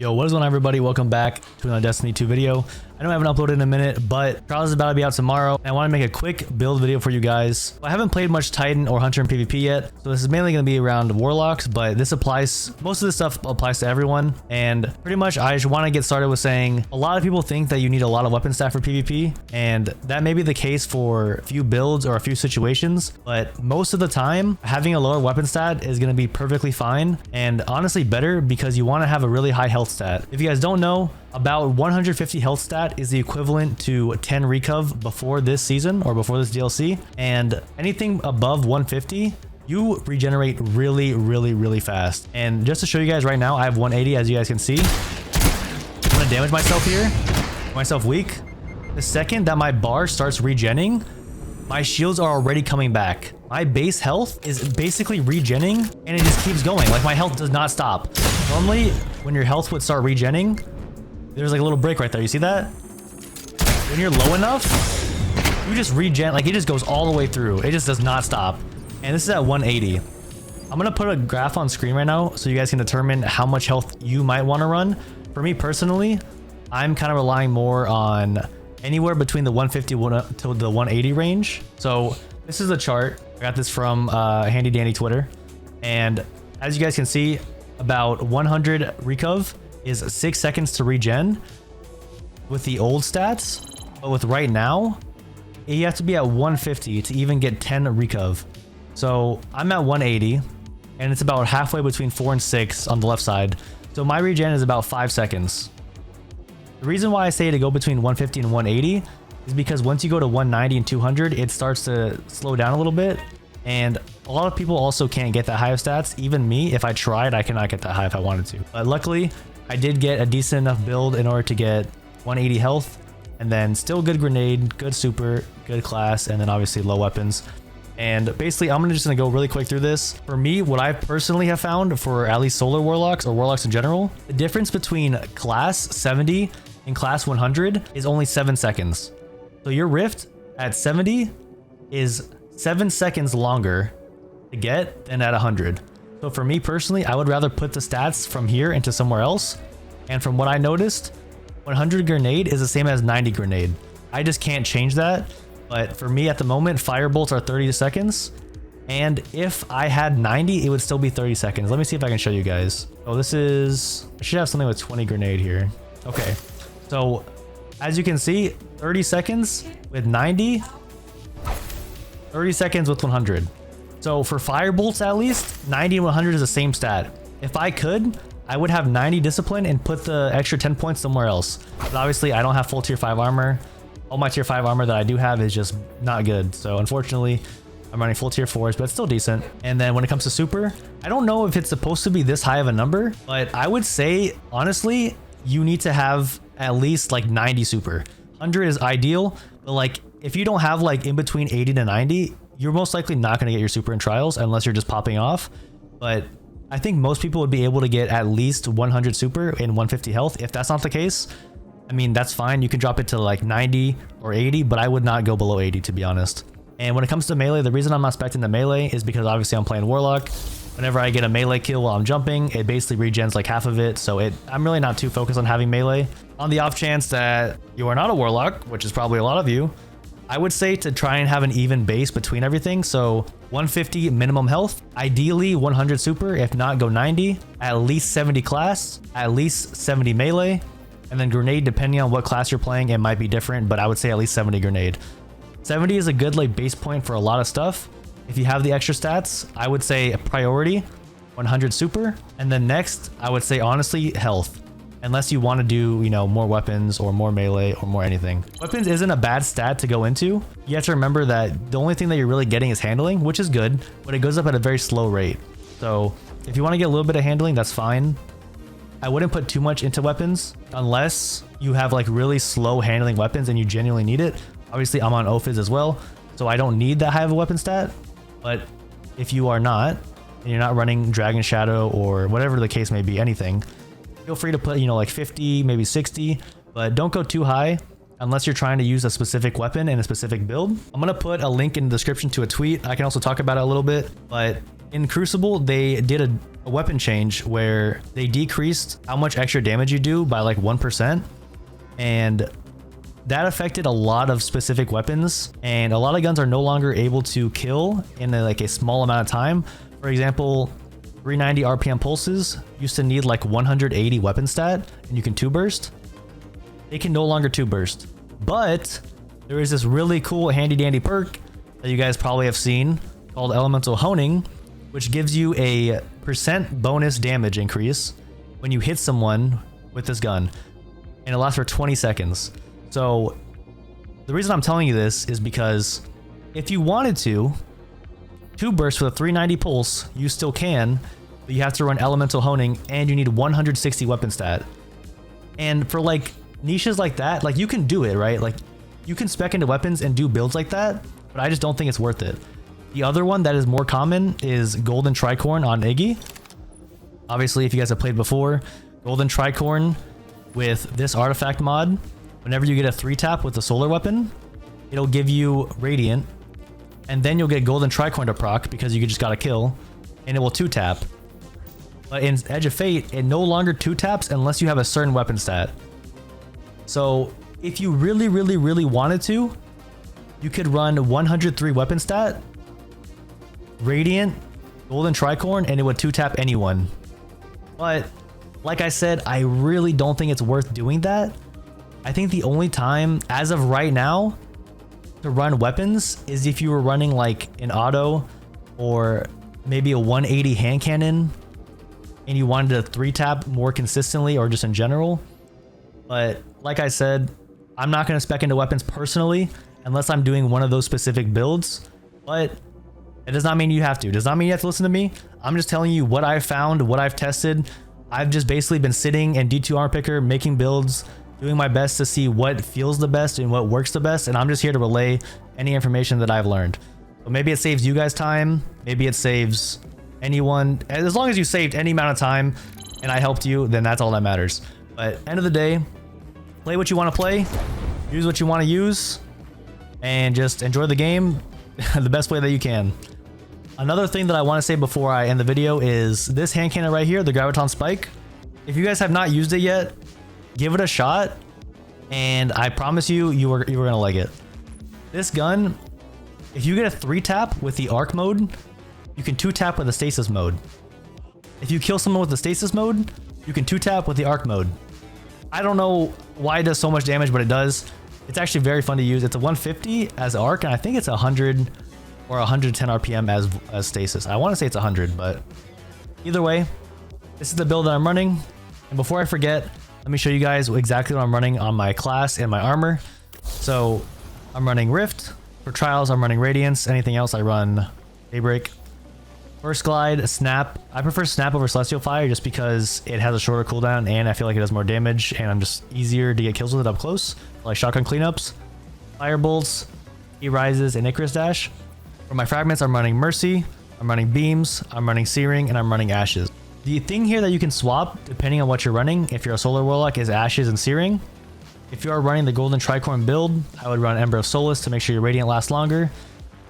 Yo, what is going on, everybody? Welcome back to another Destiny 2 video. I know I haven't uploaded in a minute, but Trials is about to be out tomorrow, and I want to make a quick build video for you guys. I haven't played much Titan or Hunter in PvP yet, so this is mainly going to be around Warlocks, but this applies, most of this stuff applies to everyone, and pretty much I just want to get started with saying, a lot of people think that you need a lot of weapon stat for PvP, and that may be the case for a few builds or a few situations, but most of the time, having a lower weapon stat is going to be perfectly fine, and honestly better because you want to have a really high health stat. If you guys don't know, about 150 health stat is the equivalent to 10 recov before this season or before this DLC, and anything above 150 you regenerate really fast. And just to show you guys right now, I have 180, as you guys can see. I'm gonna damage myself here, make myself weak. The second that my bar starts regenning, my shields are already coming back. My base health is basically regenning, and it just keeps going. Like, my health does not stop. Normally when your health would start regenning, there's like a little break right there. You see that? When you're low enough, you just regen, like it just goes all the way through. It just does not stop. And this is at 180. I'm gonna put a graph on screen right now so you guys can determine how much health you might want to run. For me personally, I'm kind of relying more on anywhere between the 150 to the 180 range. So this is a chart. I got this from Handy Dandy Twitter. And as you guys can see, about 100 recov is 6 seconds to regen with the old stats, but with right now, you have to be at 150 to even get 10 recov. So I'm at 180, and it's about halfway between 4 and 6 on the left side. So my regen is about 5 seconds. The reason why I say to go between 150 and 180 is because once you go to 190 and 200, it starts to slow down a little bit. And a lot of people also can't get that high of stats. Even me, if I tried, I cannot get that high if I wanted to. But luckily, I did get a decent enough build in order to get 180 health, and then still good grenade, good super, good class, and then obviously low weapons. And basically, I'm just gonna go really quick through this. For me, what I personally have found for at least solar warlocks or warlocks in general, the difference between class 70 and class 100 is only 7 seconds. So your rift at 70 is 7 seconds longer to get than at 100. So for me personally, I would rather put the stats from here into somewhere else. And from what I noticed, 100 grenade is the same as 90 grenade. I just can't change that. But for me at the moment, fire bolts are 30 seconds. And if I had 90, it would still be 30 seconds. Let me see if I can show you guys. Oh, this is, I should have something with 20 grenade here. Okay. So as you can see, 30 seconds with 90, 30 seconds with 100. So for fire bolts, at least 90 and 100 is the same stat. If I could, I would have 90 discipline and put the extra 10 points somewhere else. But obviously I don't have full tier 5 armor. All my tier 5 armor that I do have is just not good. So unfortunately, I'm running full tier 4s, but it's still decent. And then when it comes to super, I don't know if it's supposed to be this high of a number, but I would say, honestly, you need to have at least like 90 super. 100 is ideal, but like if you don't have like in between 80 to 90, you're most likely not going to get your super in trials unless you're just popping off. But I think most people would be able to get at least 100 super in 150 health. If that's not the case, I mean, that's fine. You can drop it to like 90 or 80, but I would not go below 80, to be honest. And when it comes to melee, the reason I'm not expecting the melee is because obviously I'm playing Warlock. Whenever I get a melee kill while I'm jumping, it basically regens like half of it. So I'm really not too focused on having melee. On the off chance that you are not a Warlock, which is probably a lot of you, I would say to try and have an even base between everything. So 150 minimum health, ideally 100 super, if not go 90, at least 70 class, at least 70 melee, and then grenade, depending on what class you're playing, it might be different, but I would say at least 70 grenade. 70 is a good like base point for a lot of stuff. If you have the extra stats, I would say priority 100 super, and then next I would say honestly health. Unless you want to do, you know, more weapons or more melee or more anything. Weapons isn't a bad stat to go into. You have to remember that the only thing that you're really getting is handling, which is good, but it goes up at a very slow rate. So if you want to get a little bit of handling, that's fine. I wouldn't put too much into weapons unless you have like really slow handling weapons and you genuinely need it. Obviously I'm on OFIS as well, so I don't need that high of a weapon stat. But if you are not, and you're not running Dragon Shadow or whatever the case may be, anything, feel free to put, you know, like 50, maybe 60, but don't go too high unless you're trying to use a specific weapon in a specific build. I'm going to put a link in the description to a tweet. I can also talk about it a little bit, but in Crucible, they did a weapon change where they decreased how much extra damage you do by like 1%. And that affected a lot of specific weapons, and a lot of guns are no longer able to kill in like a small amount of time. For example, 390 RPM pulses used to need like 180 weapon stat, and you can 2-burst. They can no longer 2-burst. But there is this really cool handy dandy perk that you guys probably have seen called Elemental Honing, which gives you a % bonus damage increase when you hit someone with this gun, and it lasts for 20 seconds. So the reason I'm telling you this is because if you wanted to 2-burst with a 390 pulse, you still can, but you have to run Elemental Honing and you need 160 weapon stat. And for like niches like that, like you can do it, right? Like you can spec into weapons and do builds like that, but I just don't think it's worth it. The other one that is more common is Golden Tricorn on Iggy. Obviously, if you guys have played before, Golden Tricorn with this artifact mod, whenever you get a 3-tap with a solar weapon, it'll give you Radiant, and then you'll get Golden Tricorn to proc because you just got a kill, and it will 2-tap. But in Edge of Fate, it no longer 2-taps unless you have a certain weapon stat. So if you really, really, really wanted to, you could run 103 weapon stat, Radiant, Golden Tricorn, and it would 2-tap anyone. But like I said, I really don't think it's worth doing that. I think the only time, as of right now, to run weapons is if you were running like an auto or maybe a 180 hand cannon and you wanted to 3-tap more consistently or just in general. But like I said, I'm not going to spec into weapons personally unless I'm doing one of those specific builds. But it does not mean you have to. It does not mean you have to listen to me. I'm just telling you what I've found, what I've tested. I've just basically been sitting in D2 Armor Picker, making builds, doing my best to see what feels the best and what works the best. And I'm just here to relay any information that I've learned. So maybe it saves you guys time. Maybe it saves anyone. As long as you saved any amount of time and I helped you, then that's all that matters. But end of the day, play what you want to play, use what you want to use, and just enjoy the game the best way that you can. Another thing that I want to say before I end the video is this hand cannon right here, the Graviton Spike. If you guys have not used it yet, give it a shot, and I promise you, you were gonna like it. This gun, if you get a 3-tap with the arc mode, you can 2-tap with the stasis mode. If you kill someone with the stasis mode, you can 2-tap with the arc mode. I don't know why it does so much damage, but it does. It's actually very fun to use. It's a 150 as arc, and I think it's 100 or 110 RPM as stasis. I want to say it's 100, but either way, this is the build that I'm running. And before I forget, let me show you guys exactly what I'm running on my class and my armor. So I'm running Rift. For Trials, I'm running Radiance. Anything else, I run Daybreak. First Glide, Snap. I prefer Snap over Celestial Fire just because it has a shorter cooldown and I feel like it does more damage and I'm just easier to get kills with it up close, like shotgun cleanups. Fire Bolts, E-Rises, and Icarus Dash. For my fragments, I'm running Mercy, I'm running Beams, I'm running Searing, and I'm running Ashes. The thing here that you can swap, depending on what you're running, if you're a Solar Warlock, is Ashes and Searing. If you are running the Golden Tricorn build, I would run Ember of Solace to make sure your Radiant lasts longer.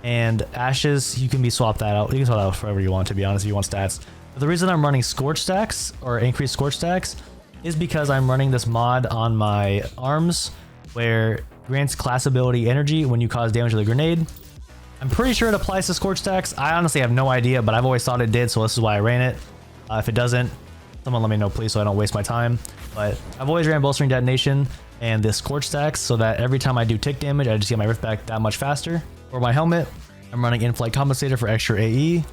And Ashes, you can be swapped that out. You can swap that out for whatever you want, to be honest, if you want stats. But the reason I'm running Scorch stacks, or increased Scorch stacks, is because I'm running this mod on my arms, where grants class ability energy when you cause damage with a grenade. I'm pretty sure it applies to Scorch stacks. I honestly have no idea, but I've always thought it did, so this is why I ran it. If it doesn't, someone let me know, please, so I don't waste my time. But I've always ran Bolstering Detonation and this Scorch stacks so that every time I do tick damage, I just get my Rift back that much faster. For my helmet, I'm running In-Flight Compensator for extra AE,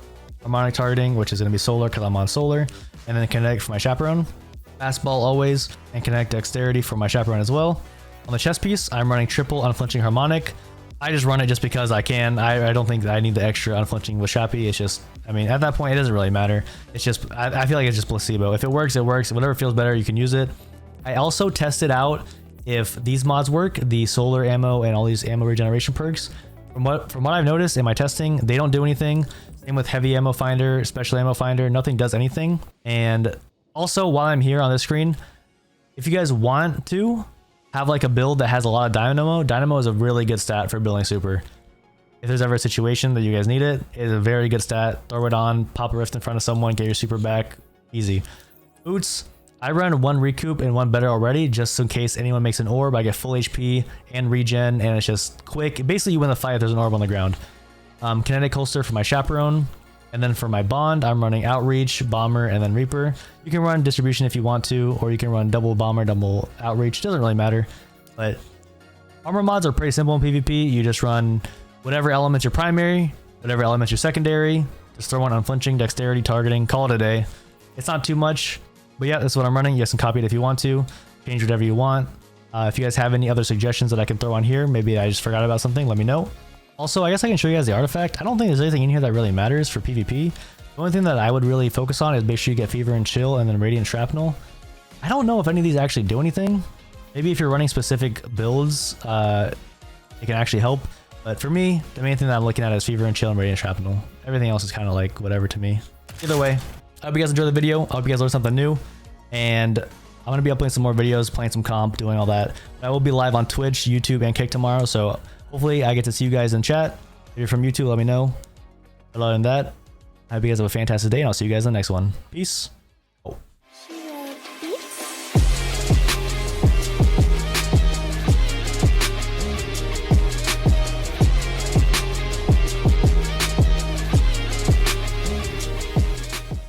Harmonic Targeting, which is going to be Solar because I'm on Solar, and then Kinetic for my Chaperone. Fastball always, and Kinetic Dexterity for my Chaperone as well. On the chest piece, I'm running triple Unflinching Harmonic. I just run it just because I can. I don't think that I need the extra Unflinching with Chappy. It's just, I mean, at that point, it doesn't really matter. It's just, I feel like it's just placebo. If it works, it works. Whatever feels better, you can use it. I also tested out if these mods work, the solar ammo and all these ammo regeneration perks. From what I've noticed in my testing, they don't do anything. Same with heavy ammo finder, special ammo finder, nothing does anything. And also, while I'm here on this screen, if you guys want to have like a build that has a lot of dynamo is a really good stat for building super. if there's ever a situation that you guys need it, it's a very good stat. Throw it on, pop a rift in front of someone, get your super back, easy. Boots, I run 1 recoup and 1 better already, just in case anyone makes an orb. I get full HP and regen, and it's just quick. Basically, you win the fight if there's an orb on the ground. Kinetic holster for my chaperone. And then for my bond, I'm running outreach, bomber, and then reaper. You can run distribution if you want to, or you can run double bomber, double outreach. Doesn't really matter. But armor mods are pretty simple in PvP. You just run whatever element's your primary, whatever element's your secondary. Just throw one unflinching, dexterity, targeting, call it a day. It's not too much, but yeah, that's what I'm running. You guys can copy it if you want to. Change whatever you want. If you guys have any other suggestions that I can throw on here, maybe I just forgot about something, let me know. Also, I guess I can show you guys the artifact. I don't think there's anything in here that really matters for PvP. The only thing that I would really focus on is make sure you get Fever and Chill and then Radiant Shrapnel. I don't know if any of these actually do anything. Maybe if you're running specific builds, it can actually help. But for me, the main thing that I'm looking at is Fever and Chill and Radiant Shrapnel. Everything else is kind of like whatever to me. Either way, I hope you guys enjoyed the video. I hope you guys learned something new. And I'm going to be uploading some more videos, playing some comp, doing all that. I will be live on Twitch, YouTube, and Kick tomorrow. So hopefully I get to see you guys in chat. If you're from YouTube, let me know. But other than that, I hope you guys have a fantastic day, and I'll see you guys in the next one. Peace.